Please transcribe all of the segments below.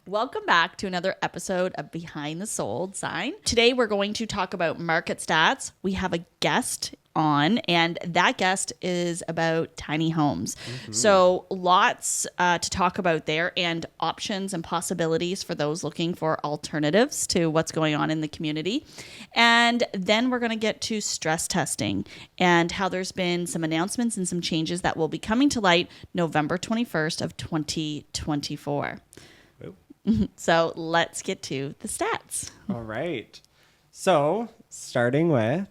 Welcome back to another episode of Behind the Sold Sign. Today we're going to talk about market stats. We have a guest on, and that guest is about tiny homes. So lots to talk about there, and options and possibilities for those looking for alternatives to what's going on in the community. And then we're going to get to stress testing and how there's been some announcements and some changes that will be coming to light November 21st of 2024. So let's get to the stats. All right. So starting with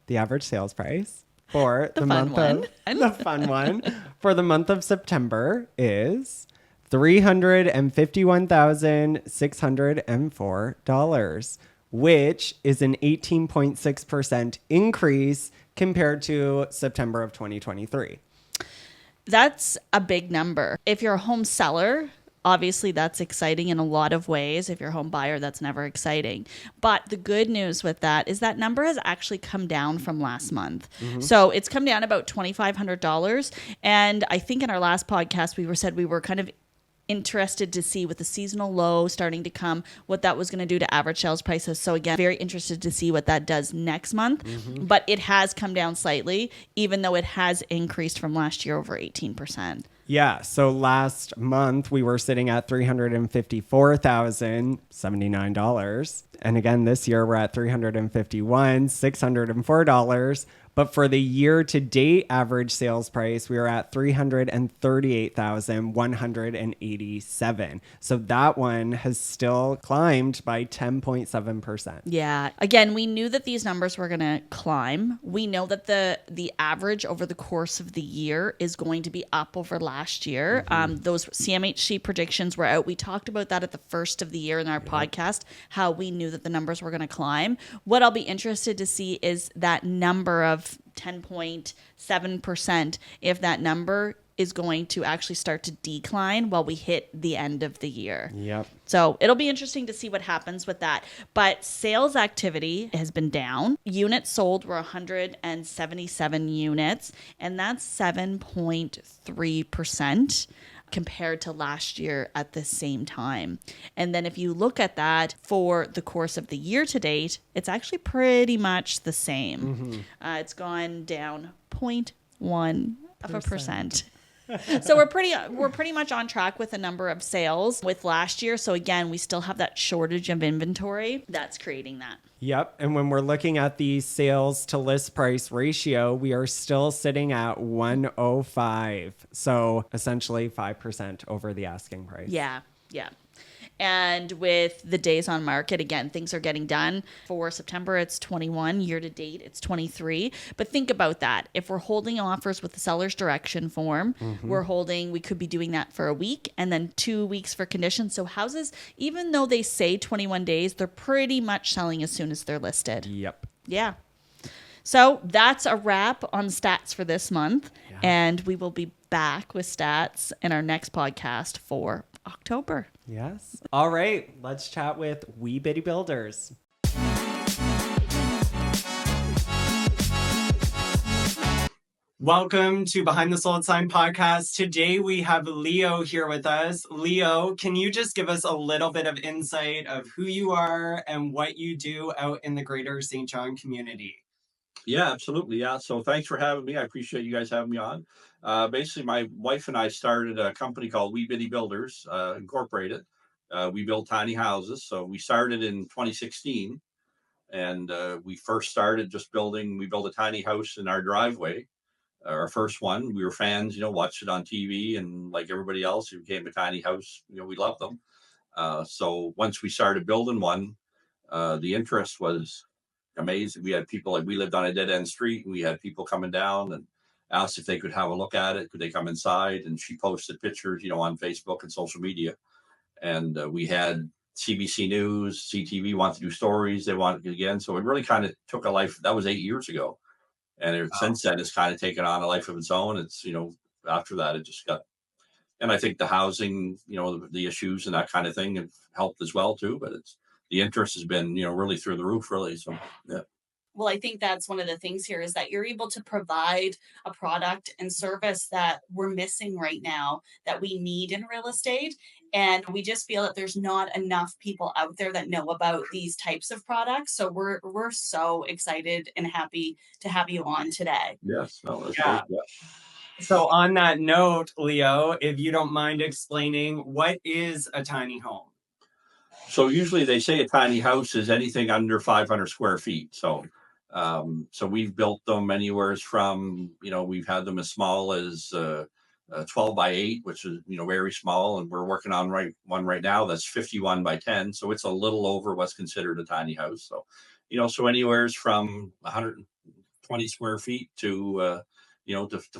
the average sales price for the month of the fun one for the month of September is $351,604, which is an 18.6% increase compared to September of 2023. That's a big number. If you're a home seller, obviously that's exciting in a lot of ways. If you're a home buyer, that's never exciting. But the good news with that is that number has actually come down from last month. So it's come down about $2,500. And I think in our last podcast, we were kind of interested to see with the seasonal low starting to come, what that was going to do to average sales prices. So again, very interested to see what that does next month. But it has come down slightly, even though it has increased from last year over 18%. Yeah. So last month we were sitting at $354,079. And again, this year we're at $351,604. But for the year to date average sales price, we are at $338,187. So that one has still climbed by 10.7%. Yeah. Again, we knew that these numbers were going to climb. We know that the average over the course of the year is going to be up over last year. Those CMHC predictions were out. We talked about that at the first of the year in our podcast, how we knew that the numbers were going to climb. What I'll be interested to see is that number of 10.7%, if that number is going to actually start to decline while we hit the end of the year. Yep. So it'll be interesting to see what happens with that. But sales activity has been down. Units sold were 177 units, and that's 7.3%. compared to last year at the same time. And then if you look at that for the course of the year to date, it's actually pretty much the same. It's gone down 0.1%. So we're pretty much on track with the number of sales with last year. So again, we still have that shortage of inventory that's creating that. Yep. And when we're looking at the sales to list price ratio, we are still sitting at 105. So essentially 5% over the asking price. Yeah. Yeah. And with the days on market, again, things are getting done. For September, it's 21. Year to date, it's 23. But think about that. If we're holding offers with the seller's direction form, we could be doing that for a week and then 2 weeks for conditions. So houses, even though they say 21 days, they're pretty much selling as soon as they're listed. Yep. Yeah. So that's a wrap on stats for this month. Yeah. And we will be back with stats in our next podcast for October. Yes. All right. Let's chat with Wee Bitty Builders. Welcome to Behind the Sold Sign podcast. Today we have Leo here with us. Leo, can you just give us a little bit of insight of who you are and what you do out in the greater St. John community? Yeah, absolutely. Yeah. So thanks for having me. I appreciate you guys having me on. Basically, my wife and I started a company called Wee Bitty Builders, Incorporated. We build tiny houses. So we started in 2016, and we first started just we built a tiny house in our driveway. Our first one, we were fans, watched it on TV, and like everybody else, it became a tiny house. We loved them. So once we started building one, the interest was amazing. We had people, we lived on a dead end street, and we had people coming down and asked if they could have a look at it. Could they come inside? And she posted pictures, on Facebook and social media. And we had CBC News, CTV wanted to do stories. They wanted it again. So it really kind of took a life. That was 8 years ago. And since then, it's kind of taken on a life of its own. It's, after that, it just got, and I think the housing, the issues and that kind of thing have helped as well, too. But the interest has been, really through the roof, really. So, yeah. Well, I think that's one of the things here is that you're able to provide a product and service that we're missing right now that we need in real estate. And we just feel that there's not enough people out there that know about these types of products. So we're so excited and happy to have you on today. Yes, no, that's Yeah. great. Yeah. So on that note, Leo, if you don't mind explaining, what is a tiny home? So usually they say a tiny house is anything under 500 square feet. So we've built them anywhere from, we've had them as small as 12 by 8, which is, very small. And we're working on one right now that's 51 by 10. So it's a little over what's considered a tiny house. So, so anywhere from 120 square feet to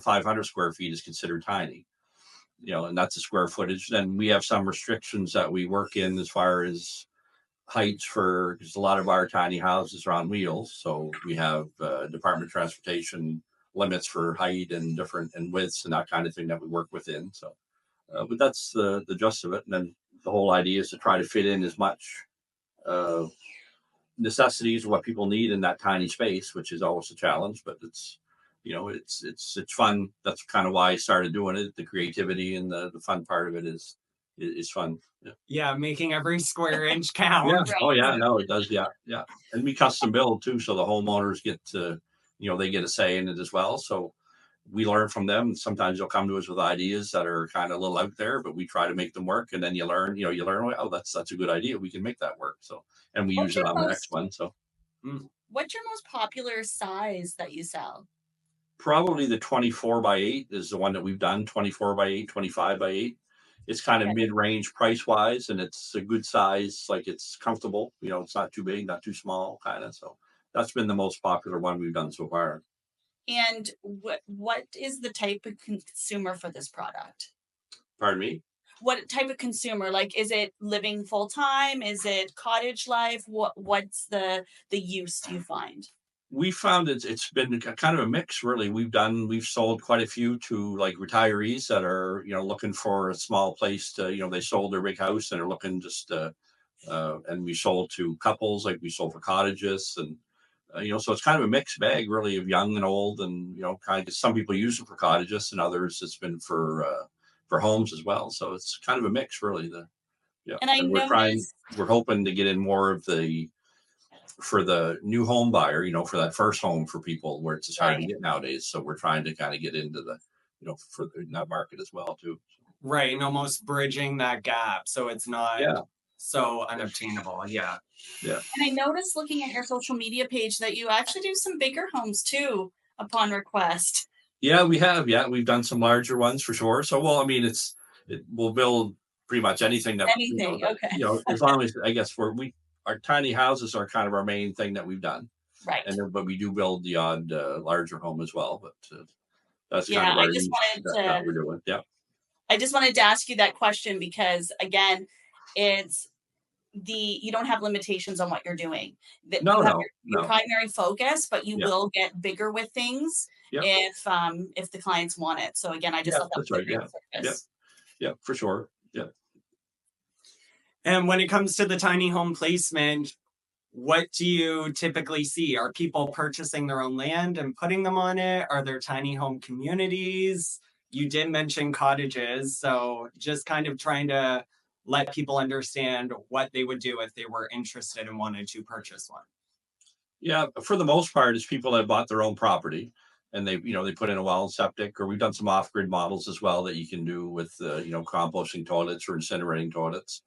500 square feet is considered tiny. And that's the square footage. Then we have some restrictions that we work in as far as heights because a lot of our tiny houses are on wheels. So we have Department of Transportation limits for height and widths and that kind of thing that we work within. So, but that's the gist of it. And then the whole idea is to try to fit in as much necessities of what people need in that tiny space, which is always a challenge, but it's fun. That's kind of why I started doing it. The creativity and the fun part of it is fun. Yeah, making every square inch count. Yeah. Right. Oh yeah, no, it does. Yeah. Yeah. And we custom build too. So the homeowners get to, they get a say in it as well. So we learn from them. Sometimes they'll come to us with ideas that are kind of a little out there, but we try to make them work. And then you learn, oh, that's a good idea. We can make that work. So, and we use it on the next one. So what's your most popular size that you sell? probably the 24 by 8 is the one that we've done. 24 by 8, 25 by 8. It's kind of mid-range price wise, and it's a good size. Like it's comfortable. It's not too big, not too small, kind of. So that's been the most popular one we've done so far. And what is the type of consumer for this product? Pardon me? What type of consumer? Like, is it living full time? Is it cottage life? What's the use do you find? We found it's been kind of a mix, really. We've sold quite a few to like retirees that are, looking for a small place to, they sold their big house and are looking just, and we sold to couples, like we sold for cottages and, so it's kind of a mixed bag, really, of young and old, and kind of some people use it for cottages, and others it's been for homes as well. So it's kind of a mix, really. And we're hoping to get in more of for the new home buyer, for that first home for people where it's just hard to get nowadays. So we're trying to kind of get into the, for that market as well too. Right, and almost bridging that gap so it's not so unobtainable. Yeah. Yeah. And I noticed looking at your social media page that you actually do some bigger homes too upon request. Yeah, we have. Yeah, we've done some larger ones for sure. So, well, I mean, we'll build pretty much anything that, okay. As long as I guess our tiny houses are kind of our main thing that we've done. Right. But we do build the odd larger home as well. But that's kind of I our just niche that we're doing. Yeah. I just wanted to ask you that question because again, it's you don't have limitations on what you're doing. That you have your primary focus, but you will get bigger with things if the clients want it. So again, I just thought that was a great focus. Yeah, for sure. Yeah. And when it comes to the tiny home placement, what do you typically see? Are people purchasing their own land and putting them on it? Are there tiny home communities? You did mention cottages, so just kind of trying to let people understand what they would do if they were interested and wanted to purchase one. Yeah, for the most part, it's people that bought their own property and they put in a well and septic, or we've done some off-grid models as well that you can do with, composting toilets or incinerating toilets.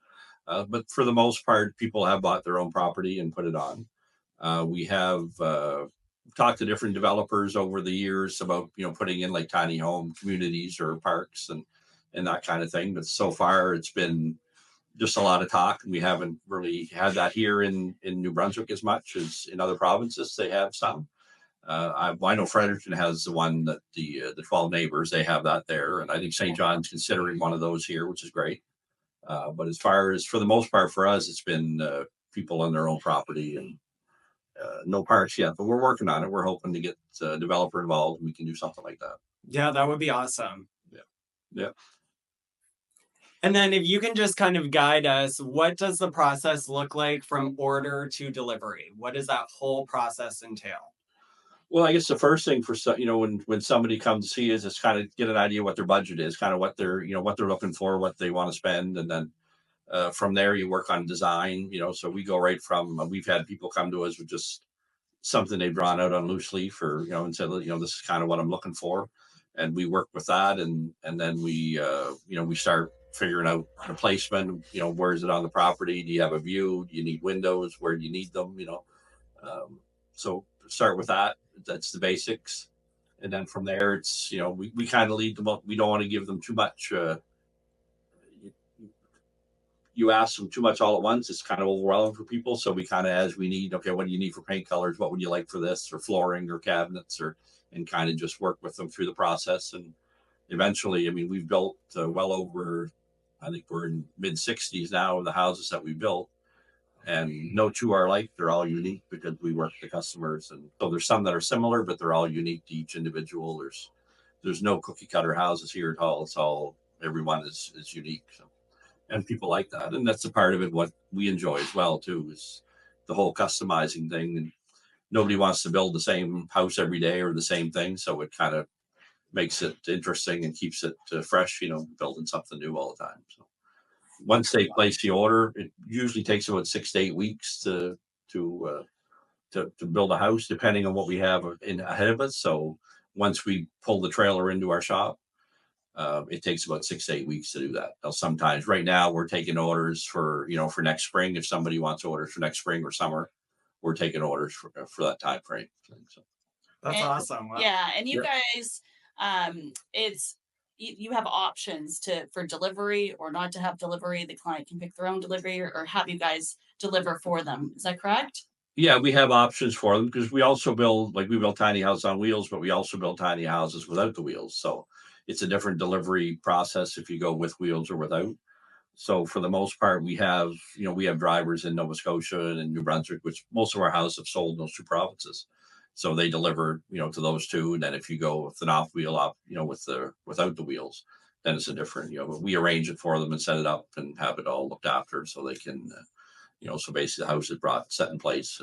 But for the most part, people have bought their own property and put it on. We have talked to different developers over the years about, putting in like tiny home communities or parks and that kind of thing. But so far it's been just a lot of talk, and we haven't really had that here in New Brunswick as much as in other provinces. They have some. I know Fredericton has the one that the 12 neighbors, they have that there. And I think St. John's considering one of those here, which is great. But as far as for the most part for us, it's been people on their own property and no parks yet, but we're working on it. We're hoping to get a developer involved and we can do something like that. Yeah, that would be awesome. Yeah. And then if you can just kind of guide us, what does the process look like from order to delivery? What does that whole process entail? Well, I guess the first thing for when somebody comes to see us is kind of get an idea what their budget is, kind of what they're what they're looking for, what they want to spend, and then from there you work on design. So we go right from we've had people come to us with just something they've drawn out on loose leaf, or and said, this is kind of what I'm looking for, and we work with that, and then we start figuring out the placement. Where is it on the property? Do you have a view? Do you need windows? Where do you need them? So start with that. That's the basics, and then from there it's we kind of lead them up. We don't want to give them too much. You ask them too much all at once, it's kind of overwhelming for people. So we kind of, as we need, okay, what do you need for paint colors? What would you like for this, or flooring, or cabinets, and kind of just work with them through the process. And eventually, I mean, we've built well over, I think we're in mid 60s now of the houses that we built, and no two are alike. They're all unique because we work with the customers. And so there's some that are similar, but they're all unique to each individual. There's no cookie cutter houses here at all. It's all, everyone is unique. So. And people like that, and that's a part of it. What we enjoy as well too is the whole customizing thing. And nobody wants to build the same house every day or the same thing, so it kind of makes it interesting and keeps it fresh. Building something new all the time. So once they place the order, it usually takes about 6 to 8 weeks to build a house, depending on what we have ahead of us. So once we pull the trailer into our shop, it takes about 6 to 8 weeks to do that. Now, sometimes right now we're taking orders for next spring. If somebody wants orders for next spring or summer, we're taking orders for that time frame. So. That's awesome. Wow. Yeah. And you guys, you have options for delivery or not to have delivery. The client can pick their own delivery or have you guys deliver for them. Is that correct? Yeah, we have options for them because we also build, we build tiny houses on wheels, but we also build tiny houses without the wheels. So it's a different delivery process if you go with wheels or without. So for the most part, we have drivers in Nova Scotia and in New Brunswick, which most of our houses have sold in those two provinces. So they deliver, to those two. And then if you go with an off wheel up, without the wheels, then it's a different, but we arrange it for them and set it up and have it all looked after so they can, so basically the house is set in place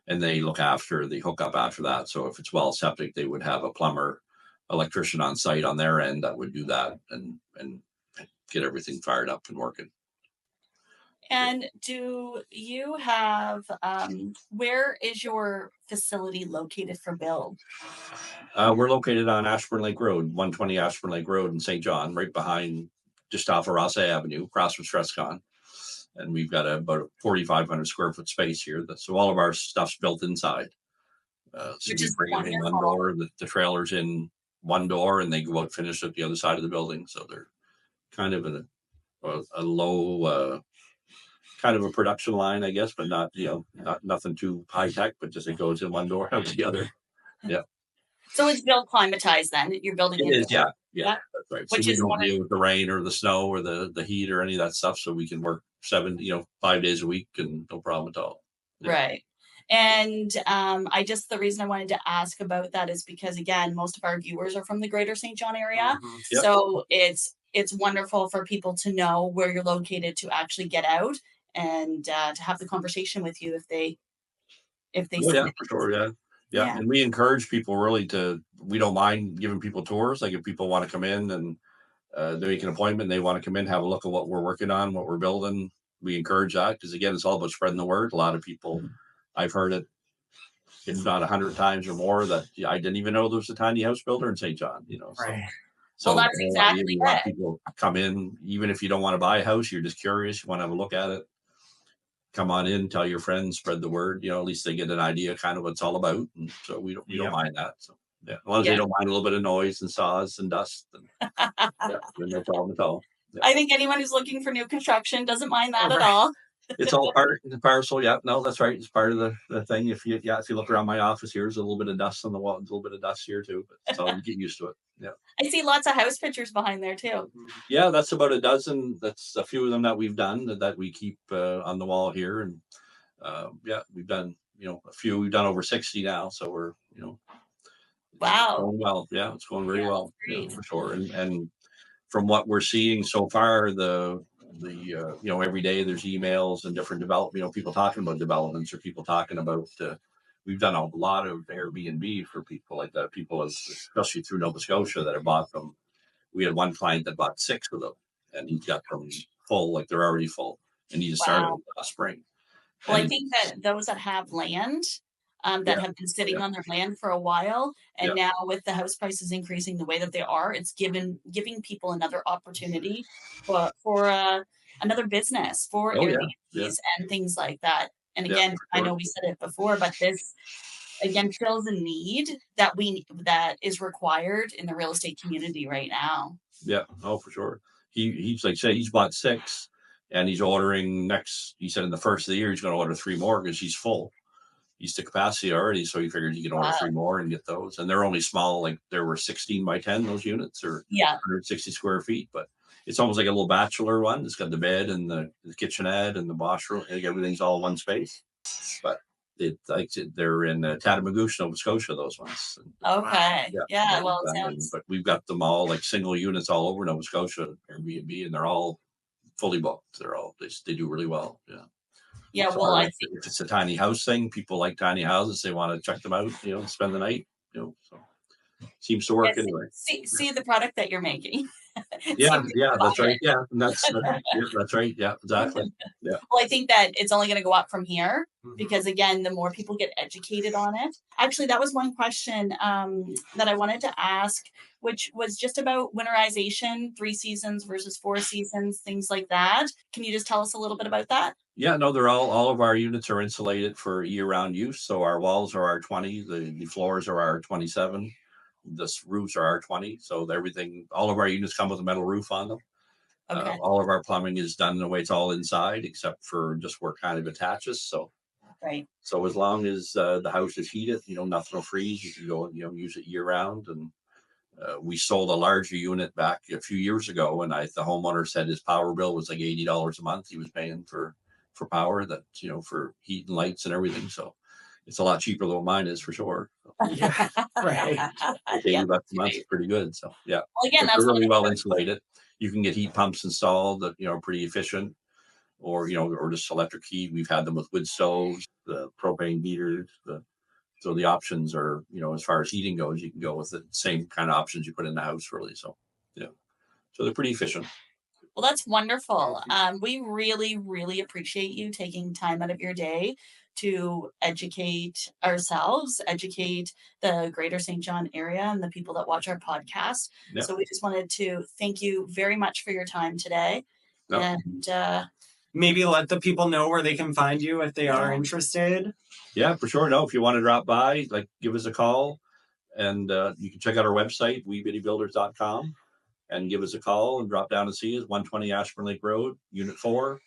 and they look after the hookup after that. So if it's well septic, they would have a plumber, electrician on site on their end that would do that and get everything fired up and working. And do you have where is your facility located for build? We're located on Ashburn Lake Road, 120 Ashburn Lake Road in St. John, right behind, just off of Rossa Avenue, across from Stresscon. And we've got about a 4,500 square foot space here. So all of our stuff's built inside. So we bring it in one door, the trailer's in one door, and they go out finish at the other side of the building. So they're kind of a low, kind of a production line, I guess, but not nothing too high tech, but just it goes in one door, out the other. Yeah. So it's built climatized then. You're building it. Is, yeah, that's right. Which so we don't deal with the rain or the snow or the heat or any of that stuff. So we can work 5 days a week and no problem at all. Yeah. Right. And the reason I wanted to ask about that is because, again, most of our viewers are from the greater St. John area. Mm-hmm. Yep. So it's wonderful for people to know where you're located to actually get out and to have the conversation with you if they for sure. Yeah. And we encourage people we don't mind giving people tours. Like if people want to come in and they make an appointment, they want to come in, have a look at what we're working on, what we're building. We encourage that because, again, it's all about spreading the word. A lot of people, I've heard it, if not 100 times or more, that I didn't even know there was a tiny house builder in St. John, Right. So that's exactly you want people to come in, even if you don't want to buy a house, you're just curious, you want to have a look at it. Come on in, tell your friends, spread the word. At least they get an idea kind of what it's all about. And so we don't mind that. So as long as they don't mind a little bit of noise and saws and dust, then no problem at all. Yeah. I think anyone who's looking for new construction doesn't mind that at all. It's all part of the parcel. Yeah, no, that's right. It's part of the thing. If you look around my office here, there's a little bit of dust on the wall. There's a little bit of dust here too, but so you get used to it. Yeah. I see lots of house pictures behind there too. Yeah, that's about a dozen. That's a few of them that we've done that we keep on the wall here, and we've done a few. We've done over 60 now, so we're wow, going well. Yeah, it's going very well, for sure. And from what we're seeing so far, the every day there's emails and different people talking about developments or people talking about we've done a lot of Airbnb for people like that, people especially through Nova Scotia that have bought them. We had one client that bought 6 of them, and he's got them full, like they're already full, and he just started Wow. last spring. Well, I And think that those that have land, yeah, that have been sitting yeah, on their land for a while, yeah. and now with the house prices increasing the way that they are, it's giving people another opportunity for another business for Oh yeah, yeah, Airbnbs and things like that. And yeah, again, for I sure. know we said it before, but this again fills a need that is required in the real estate community right now. Yeah, oh for sure. He's like say he's bought 6, and he's ordering next. He said in the first of the year he's going to order 3 more because he's full. He's to capacity already, so he figured he can order 3 more and get those. And they're only small, like there were 16 by 10 those units, or Yeah. 160 square feet, but it's almost like a little bachelor one. It's got the bed and the kitchenette and the washroom, and everything's all in one space. But they're in Tatamagouche, Nova Scotia. Those ones. Okay. Yeah, Yeah. Well, it sounds. but we've got them all like single units all over Nova Scotia Airbnb, and they're all fully booked. They do really well. Yeah. Yeah. So Well, I think. if it's a tiny house thing, people like tiny houses. They want to check them out, spend the night, so seems to work Yes, anyway. see the product that you're making. Yeah, See yeah, that's buy right. it. Yeah, and that's right. Yeah, exactly. Yeah. Well, I think that it's only going to go up from here Mhm. because, again, the more people get educated on it. Actually, that was one question that I wanted to ask, which was just about winterization, 3 seasons versus 4 seasons, things like that. Can you just tell us a little bit about that? Yeah, no, they're all of our units are insulated for year-round use. So our walls are R20, the floors are R27, the roofs are R20. So everything, all of our units come with a metal roof on them. Okay, All of our plumbing is done in the way it's all inside, except for just where it kind of attaches. right. So as long as the house is heated, nothing will freeze. You can go and use it year round. And we sold a larger unit back a few years ago, and the homeowner said his power bill was like $80 a month. He was paying for power, that for heat and lights and everything. So it's a lot cheaper than what mine is for sure. So Yeah, right. it's Yeah, $80 a month right. is pretty good. So yeah, Well, again, but that's they're one of really the well different. insulated. You can get heat pumps installed that are pretty efficient, or or just electric heat. We've had them with wood stoves, the propane heaters. So the options are, as far as heating goes, you can go with the same kind of options you put in the house, really. So yeah, so they're pretty efficient. Well, that's wonderful. We really, really appreciate you taking time out of your day to educate ourselves, educate the greater St. John area and the people that watch our podcast. Yeah, So we just wanted to thank you very much for your time today. no, And Maybe let the people know where they can find you if they are Yeah. interested. yeah, for sure. No, if you want to drop by, like, give us a call, and you can check out our website, webittybuilders.com, and give us a call and drop down and see us, 120 Ashburn Lake Road, Unit 4.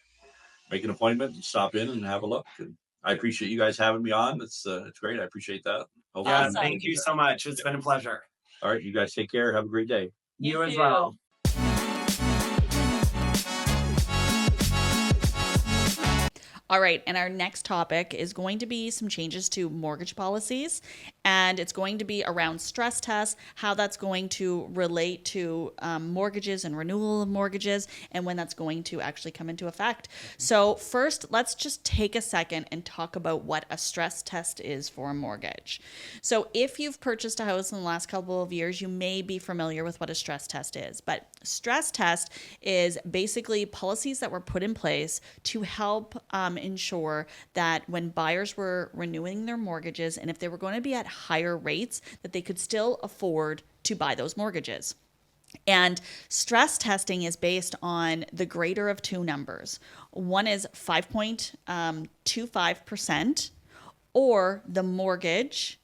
Make an appointment and stop in and have a look. And I appreciate you guys having me on. It's great. I appreciate that. Hopefully Yeah, Awesome. thank you so much. It's been a pleasure. All right, you guys take care. Have a great day. You as too. well. All right, and our next topic is going to be some changes to mortgage policies, and it's going to be around stress tests, how that's going to relate to mortgages and renewal of mortgages, and when that's going to actually come into effect. So first, let's just take a second and talk about what a stress test is for a mortgage. So if you've purchased a house in the last couple of years, you may be familiar with what a stress test is, but stress test is basically policies that were put in place to help ensure that when buyers were renewing their mortgages, and if they were going to be at higher rates, that they could still afford to buy those mortgages. And stress testing is based on the greater of 2 numbers. One is 5.25%, or the mortgage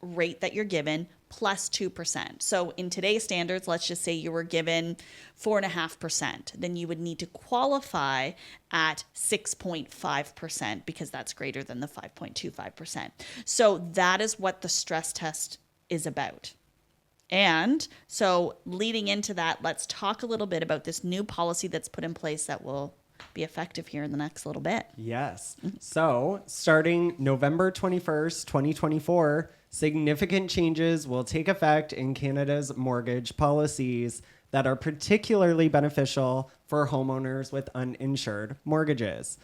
rate that you're given plus 2%. So in today's standards, let's just say you were given 4.5%, then you would need to qualify at 6.5% because that's greater than the 5.25%. So that is what the stress test is about. And so leading into that, let's talk a little bit about this new policy that's put in place that will be effective here in the next little bit. Yes. So starting November 21st, 2024, significant changes will take effect in Canada's mortgage policies that are particularly beneficial for homeowners with uninsured mortgages.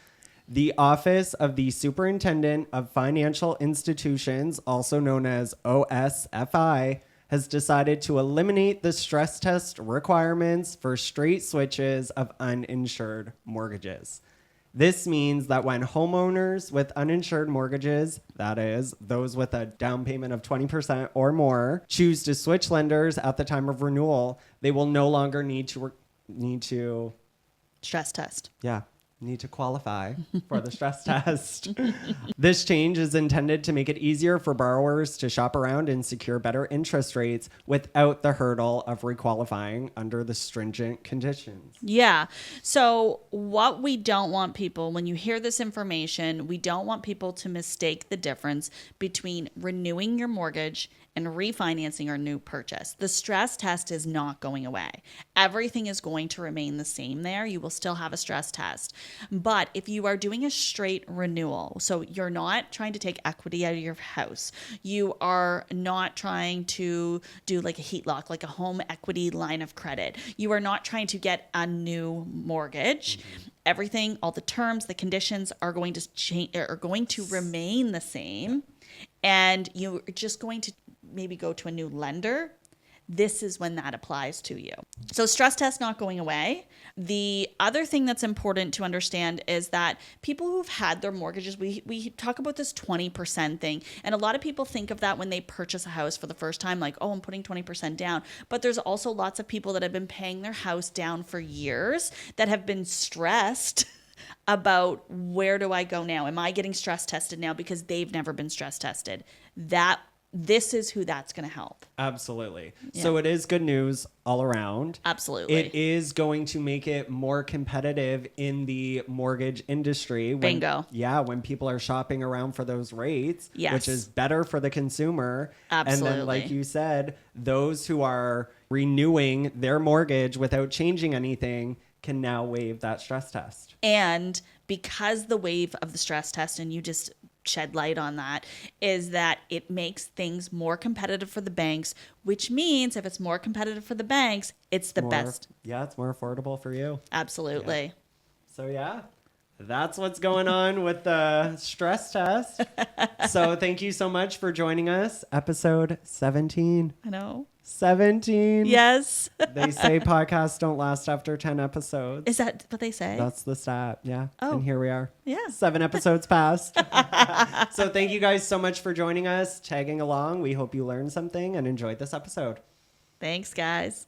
The Office of the Superintendent of Financial Institutions, also known as OSFI, has decided to eliminate the stress test requirements for straight switches of uninsured mortgages. This means that when homeowners with uninsured mortgages, that is, those with a down payment of 20% or more, choose to switch lenders at the time of renewal, they will no longer need to Stress test. need to qualify for the stress test. This change is intended to make it easier for borrowers to shop around and secure better interest rates without the hurdle of requalifying under the stringent conditions. Yeah. So what we don't want people, when you hear this information, we don't want people to mistake the difference between renewing your mortgage and refinancing or new purchase. The stress test is not going away. Everything is going to remain the same there. You will still have a stress test. But if you are doing a straight renewal, so you're not trying to take equity out of your house, you are not trying to do like a heat lock, like a home equity line of credit, you are not trying to get a new mortgage. Everything, all the terms, the conditions are going to change, are going to remain the same. And you're just going to maybe go to a new lender. This is when that applies to you. So stress test not going away. The other thing that's important to understand is that people who've had their mortgages, we talk about this 20% thing. And a lot of people think of that when they purchase a house for the first time, like, oh, I'm putting 20% down. But there's also lots of people that have been paying their house down for years that have been stressed about where do I go now? Am I getting stress tested now because they've never been stress tested? This is who that's going to help. Absolutely. Yeah. So it is good news all around. Absolutely. It is going to make it more competitive in the mortgage industry. Bingo. When people are shopping around for those rates, Yes. which is better for the consumer. Absolutely. And then, like you said, those who are renewing their mortgage without changing anything can now waive that stress test. And because the wave of the stress test, and you just shed light on that, is that it makes things more competitive for the banks, which means if it's more competitive for the banks, it's the best. Yeah, it's more affordable for you. Absolutely. Yeah. So that's what's going on with the stress test. So thank you so much for joining us. Episode 17. I know. 17. Yes. They say podcasts don't last after 10 episodes. Is that what they say? That's the stat. Yeah. Oh. And here we are. Yeah. 7 episodes passed. So thank you guys so much for joining us, tagging along. We hope you learned something and enjoyed this episode. Thanks, guys.